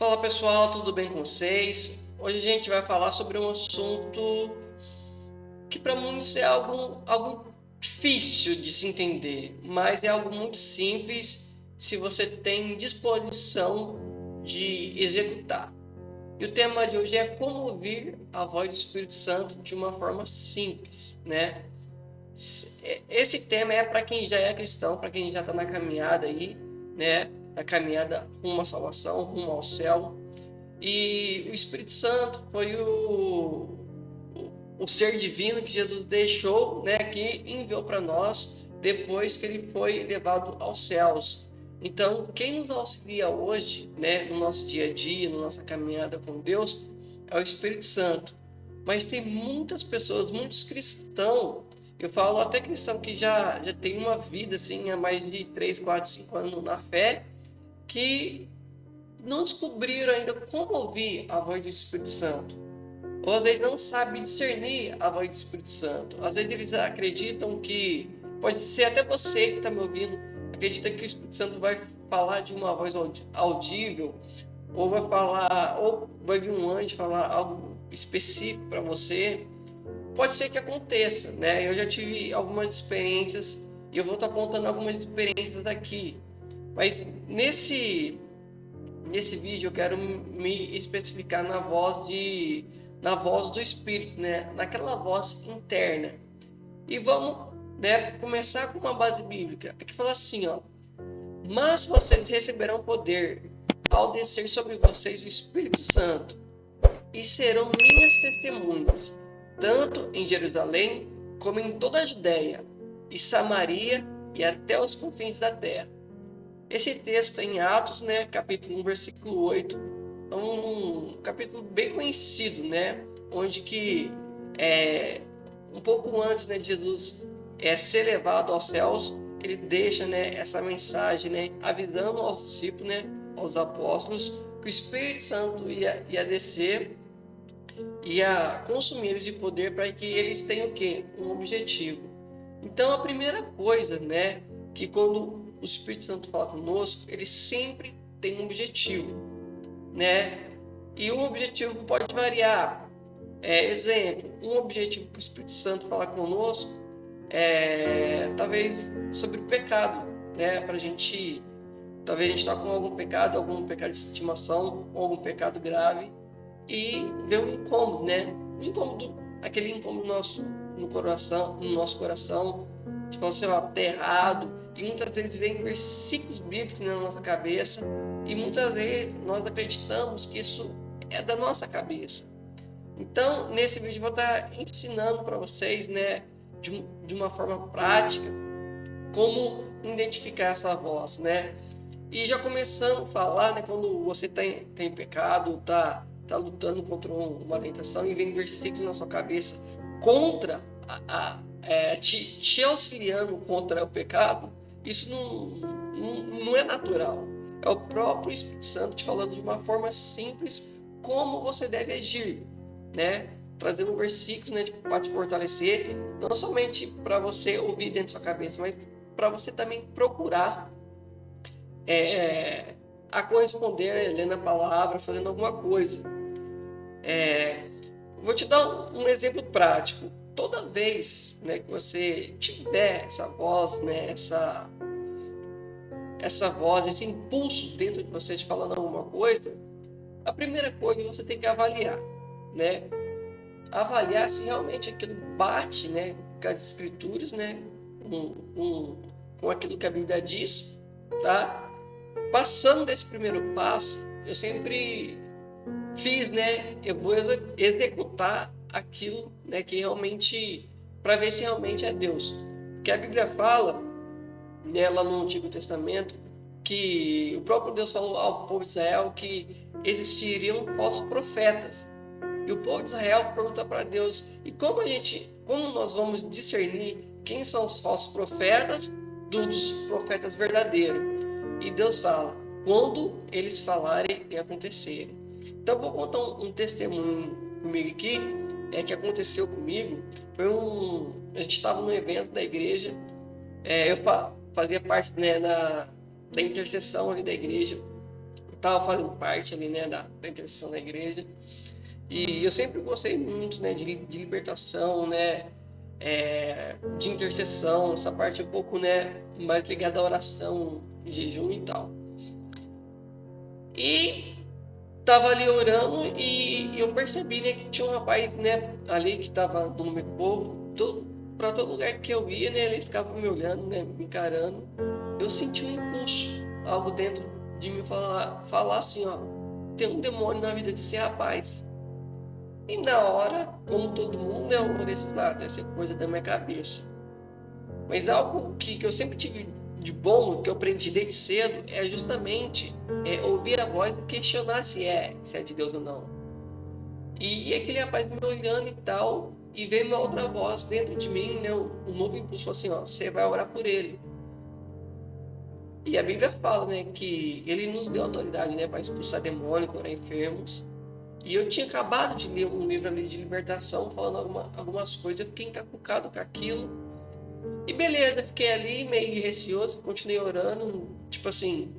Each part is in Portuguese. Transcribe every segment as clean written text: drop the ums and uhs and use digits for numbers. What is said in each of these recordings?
Fala pessoal, tudo bem com vocês? Hoje a gente vai falar sobre um assunto que para muitos é algo difícil de se entender, mas é algo muito simples se você tem disposição de executar. E o tema de hoje é como ouvir a voz do Espírito Santo de uma forma simples, né? Esse tema é para quem já é cristão, para quem já está na caminhada aí, né? Na caminhada rumo à salvação, rumo ao céu. E o Espírito Santo foi o ser divino que Jesus deixou, né, que enviou para nós depois que ele foi levado aos céus. Então, quem nos auxilia hoje, né, no nosso dia a dia, na nossa caminhada com Deus, é o Espírito Santo. Mas tem muitas pessoas, muitos cristãos, eu falo até cristão que já tem uma vida assim, há mais de 3, 4, 5 anos na fé, que não descobriram ainda como ouvir a voz do Espírito Santo. Ou às vezes não sabem discernir a voz do Espírito Santo. Às vezes eles acreditam que, pode ser até você que está me ouvindo, acredita que o Espírito Santo vai falar de uma voz audível, ou vai falar, ou vai vir um anjo falar algo específico para você. Pode ser que aconteça, né? Eu já tive algumas experiências e eu vou estar contando algumas experiências aqui. Mas nesse vídeo eu quero me especificar na voz do Espírito, né? Naquela voz interna. E vamos, né, começar com uma base bíblica. Aqui fala assim, ó: mas vocês receberão poder ao descer sobre vocês o Espírito Santo e serão minhas testemunhas, tanto em Jerusalém como em toda a Judéia e Samaria e até os confins da terra. Esse texto em Atos, né, capítulo 1, versículo 8, é um capítulo bem conhecido, né, onde que um pouco antes, né, de Jesus ser levado aos céus, ele deixa, né, essa mensagem, né, avisando aos discípulos, né, aos apóstolos, que o Espírito Santo ia descer, ia consumir eles de poder para que eles tenham o quê? Um objetivo. Então, a primeira coisa, né, que quando o Espírito Santo fala conosco, ele sempre tem um objetivo, né? E o objetivo pode variar. Exemplo, um objetivo que o Espírito Santo fala conosco talvez sobre o pecado, né? Para a gente, talvez a gente está com algum pecado de estimação, ou algum pecado grave, e ver um incômodo, né? Aquele incômodo no nosso coração, de falar assim, ó, tá errado. E muitas vezes vem versículos bíblicos na nossa cabeça, e muitas vezes nós acreditamos que isso é da nossa cabeça. Então, nesse vídeo eu vou estar ensinando para vocês, né, de uma forma prática, como identificar essa voz, né? E já começando a falar, né, quando você tem pecado, tá lutando contra uma tentação e vem versículos na sua cabeça contra te auxiliando contra o pecado, isso não é natural. É o próprio Espírito Santo te falando de uma forma simples como você deve agir, né? Trazendo versículos, né, para te fortalecer, não somente para você ouvir dentro da sua cabeça, mas para você também procurar a corresponder, lendo a palavra, fazendo alguma coisa. Vou te dar um exemplo prático. Toda vez, né, que você tiver essa voz, né, essa voz, esse impulso dentro de você de falando alguma coisa, a primeira coisa você tem que avaliar, né? Avaliar se realmente aquilo bate, né, com as escrituras, né, com aquilo que a Bíblia diz, tá? Passando desse primeiro passo, eu sempre fiz, né? Eu vou executar aquilo, né, que realmente, para ver se realmente é Deus. Porque a Bíblia fala, né, lá no Antigo Testamento, que o próprio Deus falou ao povo de Israel que existiriam falsos profetas. E o povo de Israel pergunta para Deus: e como nós vamos discernir quem são os falsos profetas dos profetas verdadeiros? E Deus fala: quando eles falarem e acontecerem. Então, vou contar um testemunho comigo aqui, que aconteceu comigo. A gente estava num evento da igreja, eu fazia parte, né, da intercessão ali da igreja. estava fazendo parte ali, né, da intercessão da igreja. E eu sempre gostei muito, né, de libertação, né, de intercessão, essa parte um pouco, né, mais ligada à oração, jejum e tal. E tava ali orando e eu percebi, né, que tinha um rapaz, né, ali que tava no meio do povo, para todo lugar que eu ia, né, ele ficava me olhando, né, me encarando. Eu senti um impulso, algo dentro de mim falar assim, ó, tem um demônio na vida desse rapaz. E na hora, como todo mundo, né, eu olhei e falei, deve ser coisa da minha cabeça. Mas algo que eu sempre tive de bom, que eu aprendi desde cedo, é justamente ouvir a voz e questionar se é de Deus ou não. E aquele rapaz me olhando e tal, e veio uma outra voz dentro de mim, né, um novo impulso, assim, ó, você vai orar por ele. E a Bíblia fala, né, que ele nos deu autoridade, né, para expulsar demônios, curar enfermos. E eu tinha acabado de ler um livro ali de libertação, falando algumas coisas, eu fiquei encacucado com aquilo. E beleza, fiquei ali meio receoso, continuei orando, tipo assim,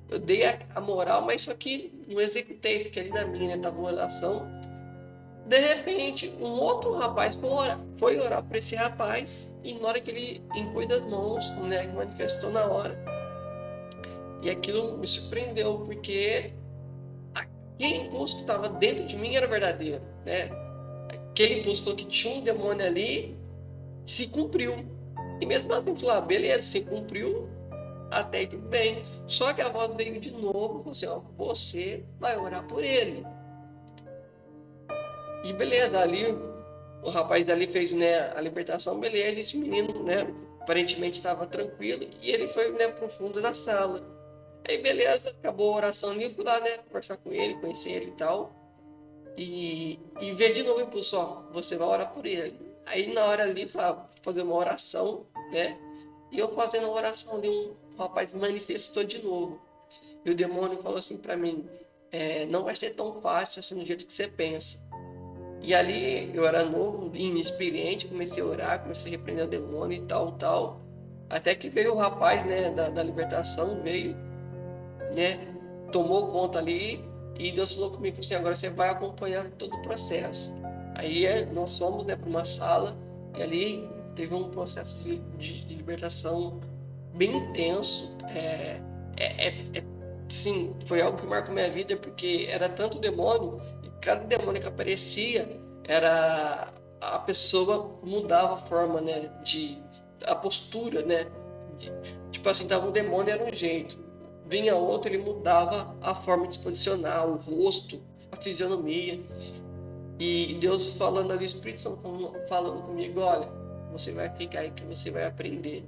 eu dei a moral, mas só que não executei, fiquei ali na minha, né, tava oração. De repente, um outro rapaz foi orar por esse rapaz, e na hora que ele impôs as mãos, né, manifestou na hora. E aquilo me surpreendeu, porque aquele impulso que estava dentro de mim era verdadeiro, né? Aquele impulso falou que tinha um demônio ali, se cumpriu. E mesmo assim, falou, beleza, se cumpriu, até aí tudo bem. Só que a voz veio de novo, falou assim, ó, você vai orar por ele. E beleza, ali, o rapaz ali fez, né, a libertação, beleza, esse menino, né, aparentemente estava tranquilo, e ele foi, né, pro fundo da sala. Aí beleza, acabou a oração ali, fui lá, né, conversar com ele, conhecer ele e tal. E ver de novo o impulso, ó, você vai orar por ele. Aí na hora ali, fazer uma oração, né? E eu fazendo uma oração ali, um rapaz manifestou de novo. E o demônio falou assim para mim, não vai ser tão fácil assim do jeito que você pensa. E ali eu era novo, inexperiente, comecei a orar, comecei a repreender o demônio e tal, tal. Até que veio o rapaz, né, da libertação, veio, né, tomou conta ali e Deus falou comigo assim, agora você vai acompanhar todo o processo. Aí nós fomos, né, para uma sala e ali teve um processo de libertação bem intenso. Sim, foi algo que marcou minha vida porque era tanto demônio e cada demônio que aparecia era a pessoa mudava a forma, né, a postura, né, tipo assim, tava um demônio era um jeito, vinha outro, ele mudava a forma de se posicionar, o rosto, a fisionomia. E Deus falando ali, o Espírito Santo falando comigo, olha, você vai ficar aí que você vai aprender.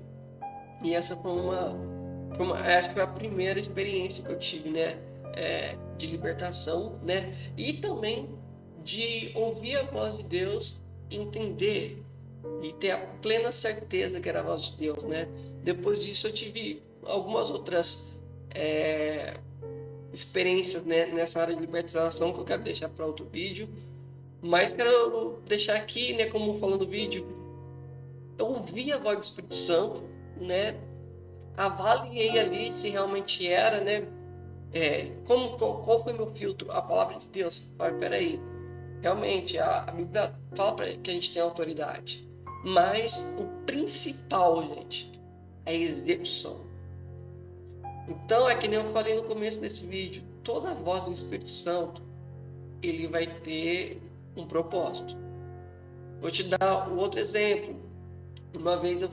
E essa acho que foi a primeira experiência que eu tive, né, de libertação, né, e também de ouvir a voz de Deus, entender e ter a plena certeza que era a voz de Deus, né. Depois disso eu tive algumas outras experiências, né, nessa área de libertação que eu quero deixar para outro vídeo, mas quero deixar aqui, né, como falando no vídeo, eu ouvi a voz do Espírito Santo, né, avaliei ali se realmente era, né, qual foi meu filtro? A palavra de Deus. Peraí, realmente a Bíblia fala que a gente tem autoridade, mas o principal, gente, é a execução. Então, é que nem eu falei no começo desse vídeo, toda a voz do Espírito Santo, ele vai ter um propósito. Vou te dar um outro exemplo. Uma vez eu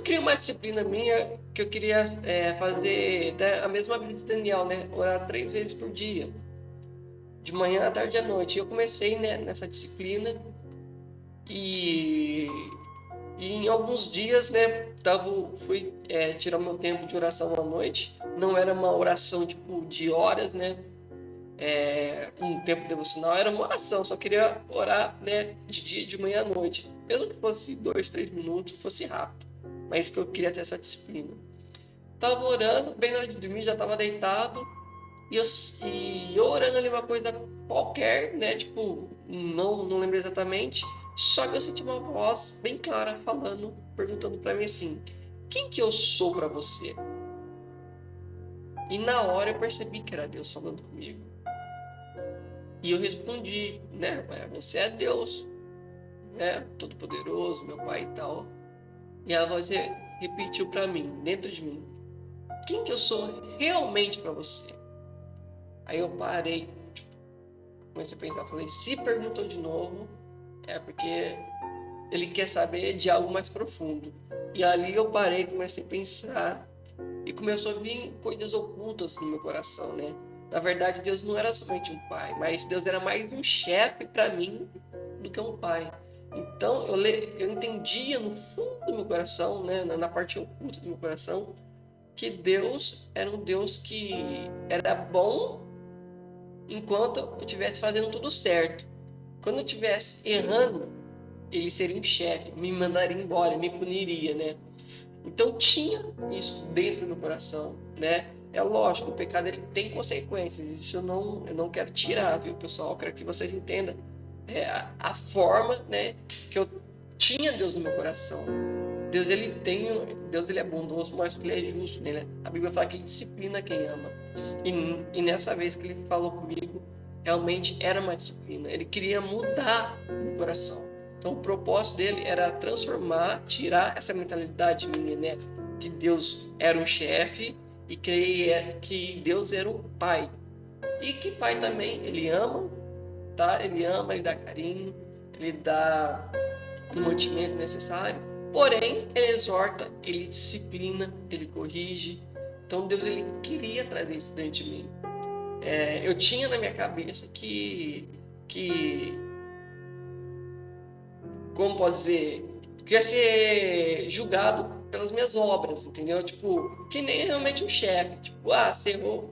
criei uma disciplina minha que eu queria fazer a mesma vida de Daniel, né? Orar 3 vezes por dia, de manhã, à tarde e à noite. Eu comecei, né, nessa disciplina e em alguns dias, né, fui tirar meu tempo de oração à noite. Não era uma oração tipo de horas, né? Um tempo devocional, era uma oração. Só queria orar, né, de dia, de manhã à noite, mesmo que fosse 2, 3 minutos, fosse rápido. Mas que eu queria ter essa disciplina. Tava orando, bem na hora de dormir, já tava deitado e eu orando ali uma coisa qualquer, né? Tipo, não lembro exatamente. Só que eu senti uma voz bem clara falando, perguntando para mim assim: quem que eu sou para você? E na hora eu percebi que era Deus falando comigo. E eu respondi, né? Você é Deus, né? Todo-Poderoso, meu Pai e tal. E a voz repetiu para mim, dentro de mim: quem que eu sou realmente para você? Aí eu parei, comecei a pensar, falei: se perguntou de novo, é porque ele quer saber de algo mais profundo. E ali eu parei, comecei a pensar e começou a vir coisas ocultas no meu coração, né? Na verdade, Deus não era somente um pai, mas Deus era mais um chefe para mim do que um pai. Então eu entendia no fundo do meu coração, né, na parte oculta do meu coração, que Deus era um Deus que era bom enquanto eu estivesse fazendo tudo certo. Quando eu estivesse errando, ele seria um chefe, me mandaria embora, me puniria, né? Então tinha isso dentro do meu coração, né? É lógico, o pecado ele tem consequências, isso eu não quero tirar, viu, pessoal? Eu quero que vocês entendam a forma, né, que eu tinha Deus no meu coração. Deus ele é bondoso, mas ele é justo, né? A Bíblia fala que ele disciplina quem ama. E nessa vez que ele falou comigo, realmente era uma disciplina. Ele queria mudar o coração. Então o propósito dele era transformar, tirar essa mentalidade minha, né? Que Deus era um chefe e que Deus era um pai. E que pai também, ele ama, tá? Ele ama, ele dá carinho, ele dá o mantimento necessário. Porém, ele exorta, ele disciplina, ele corrige. Então Deus ele queria trazer isso dentro de mim. Eu tinha na minha cabeça que como pode dizer, que ia ser julgado pelas minhas obras, entendeu? Tipo, que nem realmente um chefe. Tipo, você errou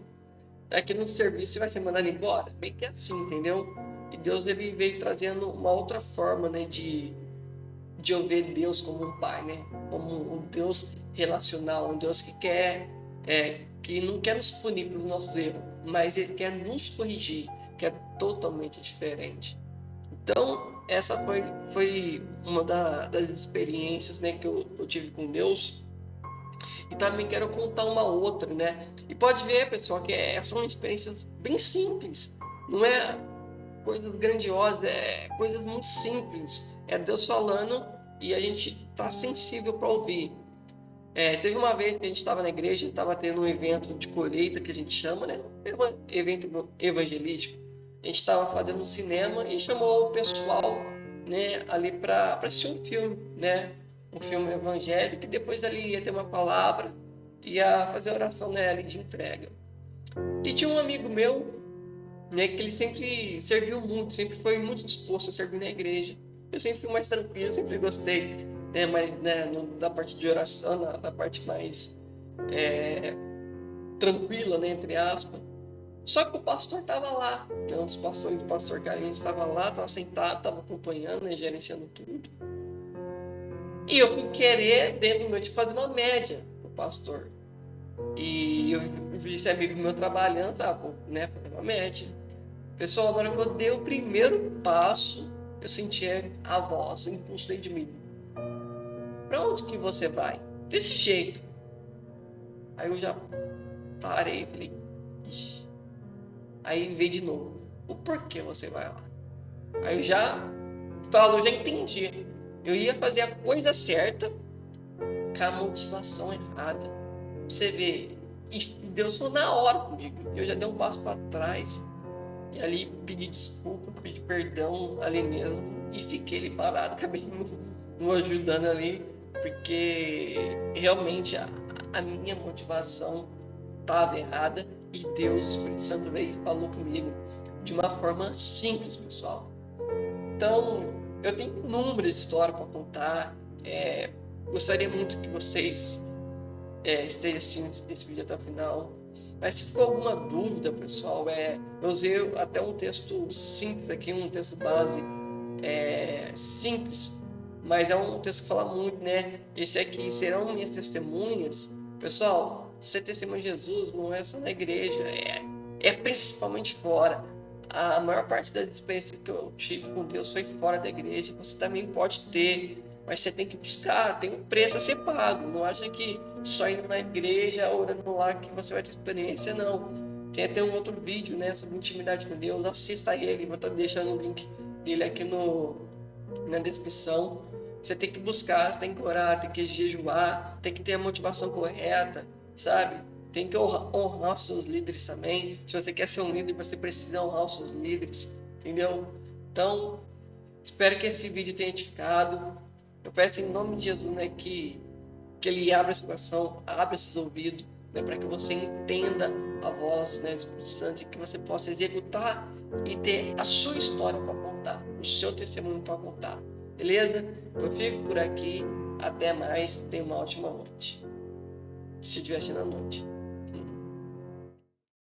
aqui no serviço e vai ser mandado embora. Meio que assim, entendeu? E Deus ele veio trazendo uma outra forma, né, de eu ver Deus como um pai, né? Como um Deus relacional, um Deus que que não quer nos punir pelos nossos erros, mas ele quer nos corrigir, que é totalmente diferente. Então, essa foi uma das experiências, né, que eu tive com Deus. E também quero contar uma outra, né? E pode ver, pessoal, que são experiências bem simples. Não é coisas grandiosas, é coisas muito simples. É Deus falando e a gente tá sensível para ouvir. Teve uma vez que a gente estava na igreja, estava tendo um evento de colheita que a gente chama, né? Evento evangelístico. A gente estava fazendo um cinema e chamou o pessoal, né, ali para assistir um filme, né? Um filme evangélico, e depois ali ia ter uma palavra, ia fazer oração, né, ali de entrega. E tinha um amigo meu, né, que ele sempre serviu muito, sempre foi muito disposto a servir na igreja. Eu sempre fui mais tranquilo, sempre gostei, né, mas né, da parte de oração, na parte mais tranquila, né, entre aspas. Só que o pastor estava lá, né, um dos pastores, o pastor Carlinhos estava lá, estava sentado, estava acompanhando, né, gerenciando tudo. E eu fui querer, dentro do meu, de fazer uma média pro pastor. E eu vi esse amigo meu trabalhando, né, fazer uma média. Pessoal, na hora que eu dei o primeiro passo, eu senti a voz, o impulso dentro de mim. Para onde que você vai? Desse jeito. Aí eu já parei e falei, ixi. Aí veio de novo. O porquê você vai lá? Aí eu já entendi. Eu ia fazer a coisa certa com a motivação errada. Você vê, e Deus foi na hora comigo. Eu já dei um passo para trás. E ali pedi desculpa, pedi perdão ali mesmo. E fiquei ali parado, acabei não ajudando ali. Porque realmente a minha motivação estava errada. E Deus, o Espírito Santo veio e falou comigo de uma forma simples, pessoal. Então, eu tenho inúmeras histórias para contar. Gostaria muito que vocês estejam assistindo esse vídeo até o final. Mas se ficou alguma dúvida, pessoal, eu usei até um texto simples aqui, um texto base simples, mas é um texto que fala muito, né? Esse aqui serão minhas testemunhas. Pessoal, ser testemunha de Jesus não é só na igreja, é principalmente fora. A maior parte das experiências que eu tive com Deus foi fora da igreja. Você também pode ter, mas você tem que buscar, tem um preço a ser pago. Não acha que só indo na igreja, orando lá que você vai ter experiência, não. Tem até um outro vídeo, né, sobre intimidade com Deus, assista ele, vou estar deixando o link dele aqui na descrição. Você tem que buscar, tem que orar, tem que jejuar, tem que ter a motivação correta, sabe? Tem que honrar os seus líderes também. Se você quer ser um líder, você precisa honrar os seus líderes, entendeu? Então, espero que esse vídeo tenha edificado. Eu peço em nome de Jesus, né, que ele abra seu coração, abra seus ouvidos, né, para que você entenda a voz, né, do Espírito Santo, e que você possa executar e ter a sua história para contar, o seu testemunho para contar. Beleza? Eu fico por aqui. Até mais. Tenha uma ótima noite. Se estiver sendo à noite.